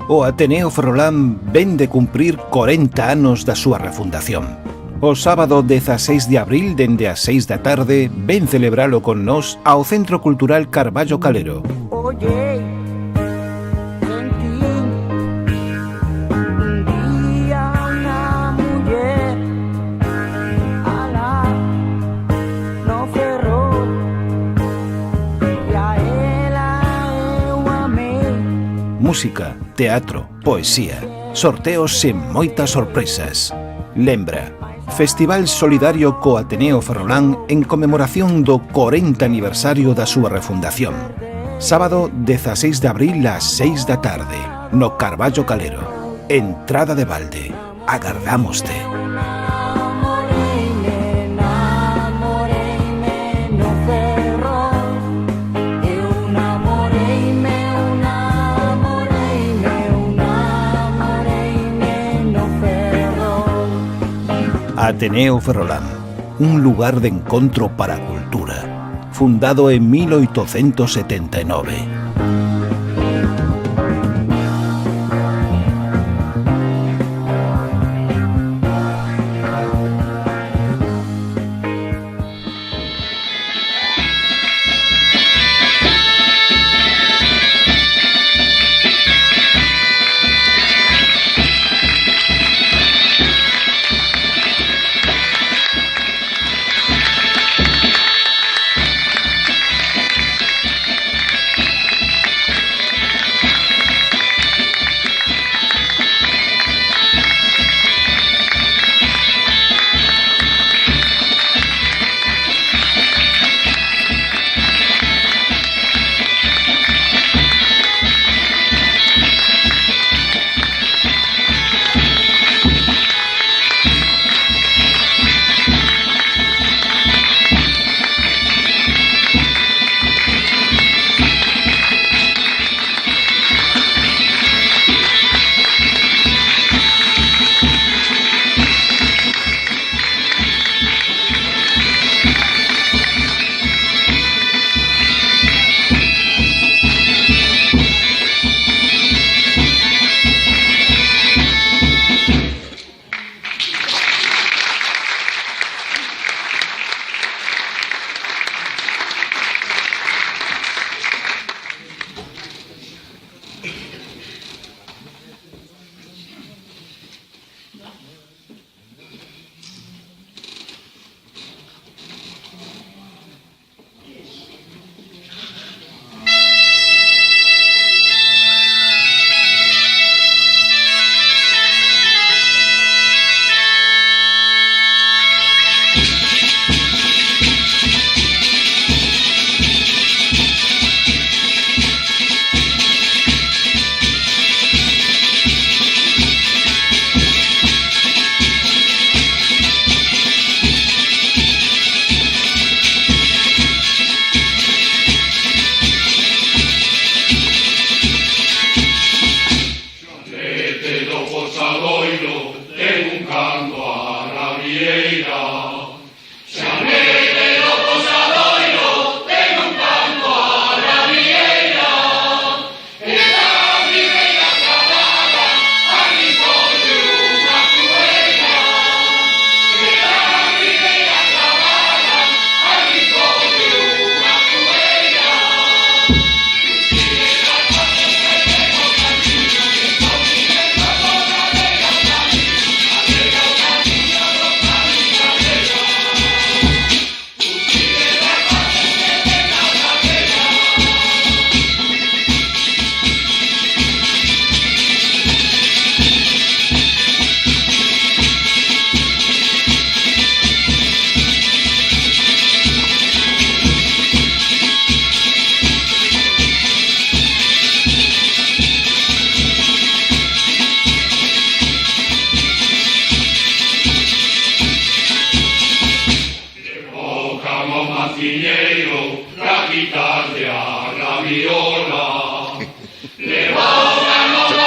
O Ateneo Ferrolán ven de cumprir 40 anos da súa refundación. O sábado 16 de abril, dende as 6 da tarde, ven celebralo con nós ao Centro Cultural Carballo Calero. Oye, sentí un día una muller ala no ferrou e a ela eu amei. Música, teatro, poesía, sorteos e moitas sorpresas. Lembra, Festival Solidario co Ateneo Ferrolán en conmemoración do 40 aniversario da súa refundación. Sábado 16 de abril ás 6 da tarde, no Carballo Calero. Entrada de balde. Agardámoste. Ateneo Ferrolán, un lugar de encontro para a cultura, fundado en 1879.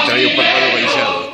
Trae un pájaro bailado.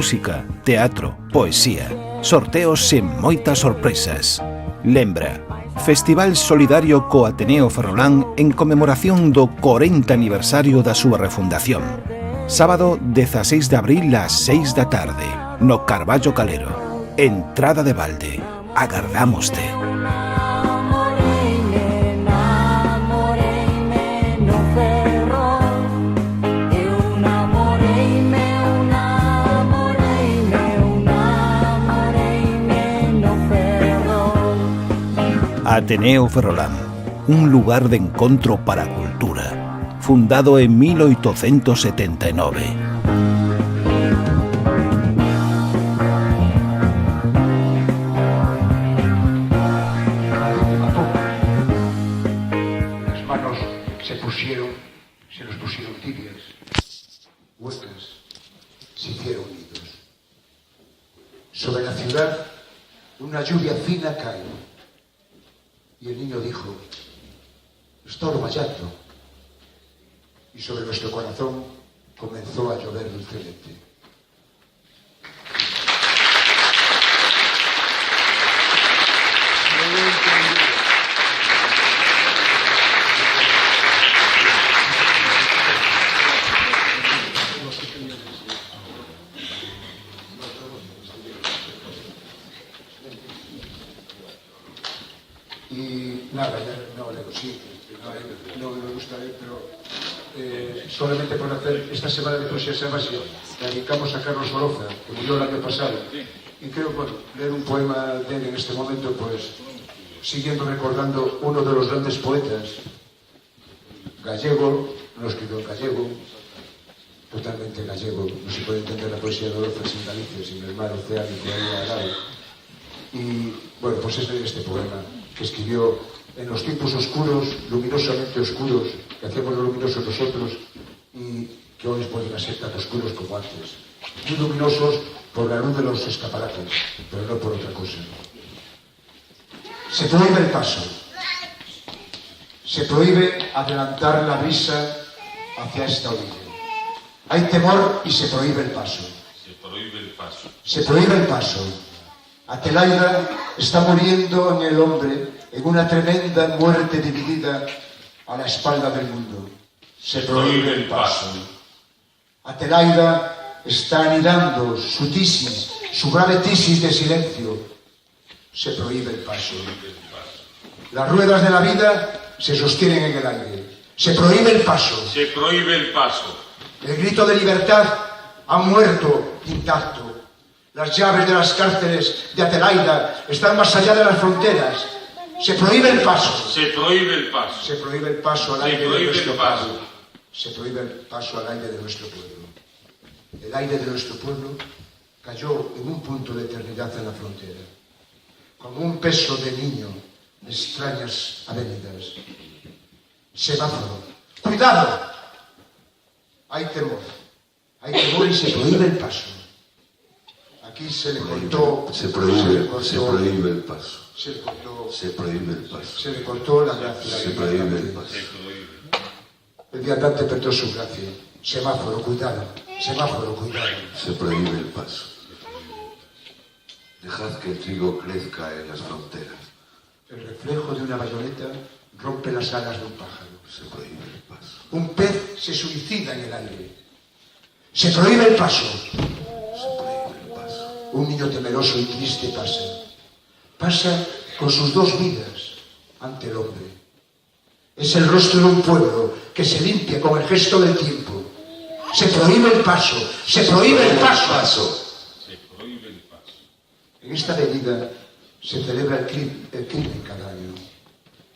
música, teatro, poesía, sorteos sen moitas sorpresas. Lembra, Festival Solidario co Ateneo Ferrolán en conmemoración do 40 aniversario da súa refundación. Sábado 16 de abril ás 6 da tarde, no Carballo Calero. Entrada de balde. Agardámoste. Ateneo Ferrolán, un lugar de encontro para a cultura, fundado en 1879. Las manos se nos pusieron tibias, huecas, se hicieron nidos. Sobre la ciudad, una lluvia fina cae. Y el niño dijo, está orvallando. Y sobre nuestro corazón comenzó a llover dulcemente. Y nada, ya no leo, sí, no me gusta leer, pero solamente por hacer esta semana de poesía salvaje la dedicamos a Carlos Oroza, que murió el año pasado, y creo que leer un poema de él en este momento, pues siguiendo recordando uno de los grandes poetas, gallego, no escrito en gallego, totalmente gallego, no se puede entender la poesía de Oroza sin Galicia, sin el mar oceánico ahí al lado. Y bueno, pues es de este poema que escribió en los tiempos oscuros, luminosamente oscuros, que hacíamos lo luminosos nosotros y que hoy pueden ser tan oscuros como antes. Muy luminosos por la luz de los escaparates, pero no por otra cosa. Se prohíbe el paso. Se prohíbe adelantar la brisa hacia esta orilla. Hay temor y se prohíbe el paso. Se prohíbe el paso. Se prohíbe el paso. Atelaida está muriendo en el hombre en una tremenda muerte dividida a la espalda del mundo. Se prohíbe el paso. Atelaida está anidando su tisis, su grave tisis de silencio. Se prohíbe el paso. Las ruedas de la vida se sostienen en el aire. Se prohíbe el paso. Se prohíbe el paso. El grito de libertad ha muerto intacto. Las llaves de las cárceles de Atelaida están más allá de las fronteras. Se prohíbe el paso. Se prohíbe el paso. Se prohíbe el paso al aire de prohíbe nuestro el paso. pueblo. Se prohíbe el paso al aire de nuestro pueblo. El aire de nuestro pueblo cayó en un punto de eternidad en la frontera, como un peso de niño de extrañas avenidas. Semáforo. ¡Cuidado! Hay temor y se prohíbe el paso. Aquí se le cortó... Se prohíbe el paso. Se le cortó... Se prohíbe el paso. Se le cortó la gracia. Se prohíbe el paso. El viandante perdió su gracia. Semáforo, cuidado. Semáforo, cuidado. Se prohíbe el paso. Dejad que el trigo crezca en las fronteras. El reflejo de una bayoneta rompe las alas de un pájaro. Se prohíbe el paso. Un pez se suicida en el aire. Se prohíbe el paso. Se prohíbe el paso. Un niño temeroso y triste pasa. Pasa con sus dos vidas ante el hombre. Es el rostro de un pueblo que se limpia con el gesto del tiempo. Se prohíbe el paso. Se prohíbe el paso. Se prohíbe el paso. En esta avenida se celebra el crimen cada año.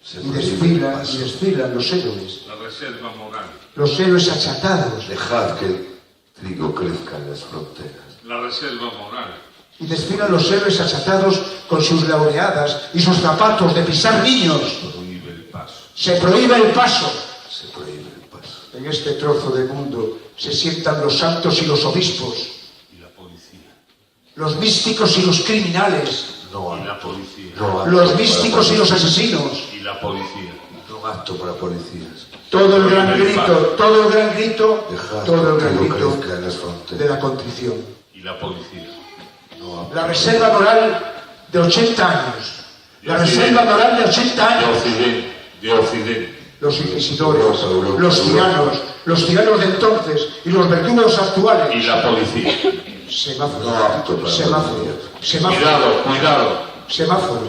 Se Y prohíbe el paso. desfilan los héroes. La reserva moral. Los héroes achatados. Dejad que el trigo crezca en las fronteras. La reserva moral. Y desfilan los héroes achatados con sus laureadas y sus zapatos de pisar niños. Prohíbe el paso. Se prohíbe el paso. Se prohíbe el paso. En este trozo de mundo se sientan los santos y los obispos, Y la policía. los místicos y los criminales, No Y la acto. policía. No acto los para místicos y los policías. asesinos. Y la policía. No acto para policías. Todo el gran grito, todo el gran grito, Dejad todo el que gran el trigo grito crezca en las de fronteras. la contrición. y la policía. No apto La reserva moral de 80 años. La De Occidente. reserva moral de 80 De años. Occidente, de Occidente. Los inquisidores, Europa, los tiranos de entonces y los verdugos Y actuales. la policía. Semáforo, No apto para semáforo, policía. semáforo, Cuidado, cuidado. semáforo,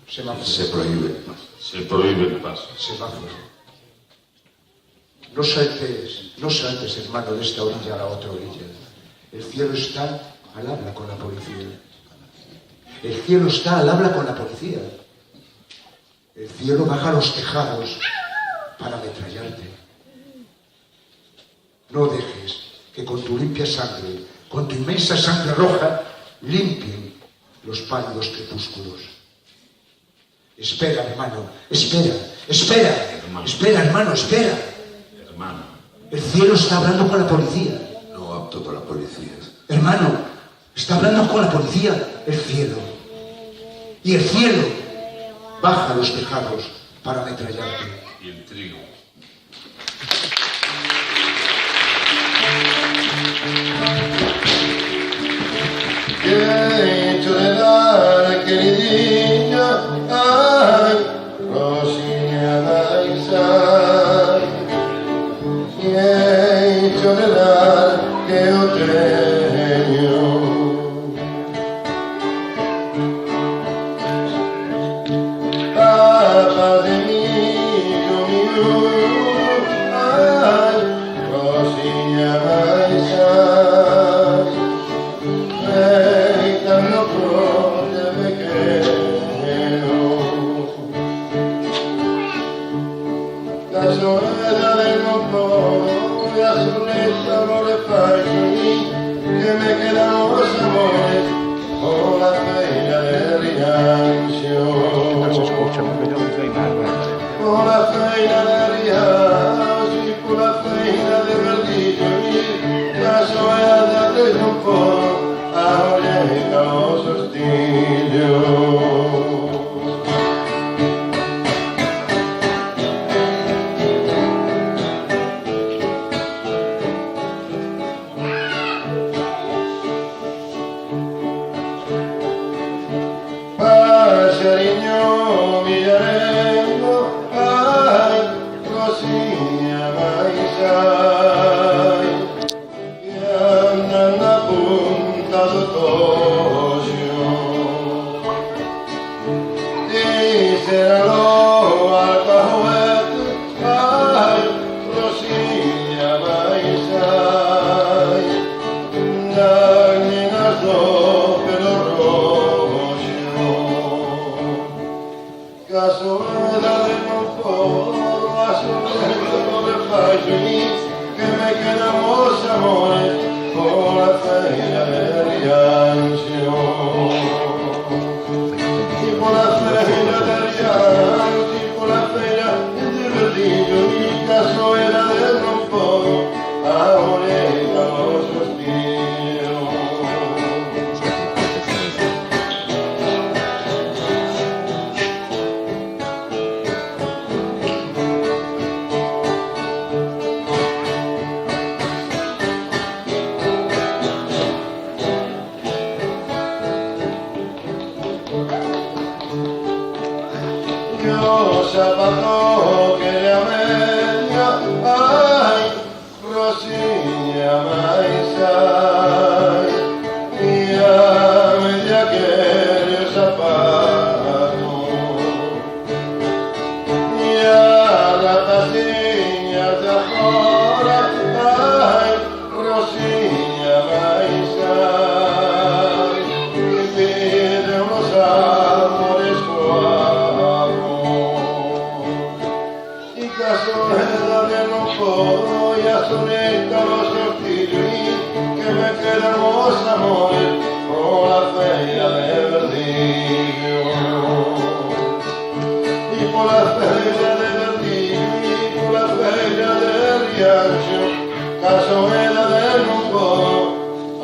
semáforo, Se prohíbe el paso. Se prohíbe el paso. semáforo. No saltes, hermano, de esta orilla a la otra orilla. El cielo está al habla con la policía. El cielo está al habla con la policía. El cielo baja a los tejados para ametrallarte. No dejes que con tu limpia sangre, con tu inmensa sangre roja, limpien los pálidos crepúsculos. Espera, hermano, espera, hermano, espera. Hermano, El cielo está hablando con la policía. No apto para policías. Hermano, está hablando con la policía, el cielo. Y el cielo baja a los tejados para ametrallarte. y el trigo. Hecho de la queridinha, ay, Rosinha Maisai. Hecho de la que eu tenho. Papa de milho, ai, Rosinha Maisai. Con la feina del riaggio, con la feina del verdillo, la soia del un po', a olheta o sostilio. Passarinho migliarengo, ai, Rosinha Maisai, che anda na punta do tojo. Díselo al cajuete, ai, Rosinha Maisai, dagli naso pelo rojo. Cazuela de confort, cazuela de fagioli, que me quedamos amores con la feria del riancio. Y por la feria del riancio, y por la feria del verdillo, y cazuela de confort, ahorita los suspiros. Yo zapato que le ameña, ay, Rosinha Maisai, y a media que el zapato, y a la taciña de afuera, ay, Rosinha Maisai, y pide unos amores y cazuela de no puedo y a soneta los tortillos que me quedamos amores con la feria de verdillo y por la feria de verdillo y por la feria de riancho cazuela de no puedo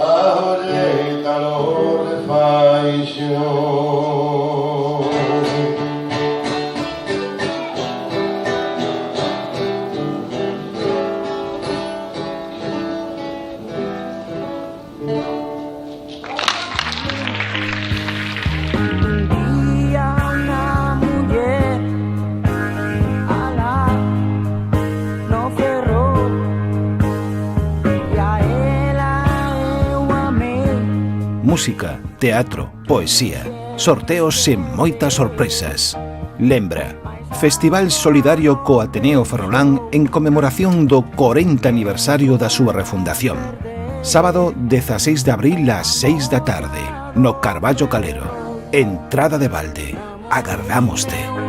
ahorita lo refaicio. música, teatro, poesía, sorteos sen moitas sorpresas. Lembra, Festival Solidario co Ateneo Ferrolán en conmemoración do 40 aniversario da súa refundación. Sábado 16 de abril ás 6 da tarde, no Carballo Calero. Entrada de balde. Agardámoste.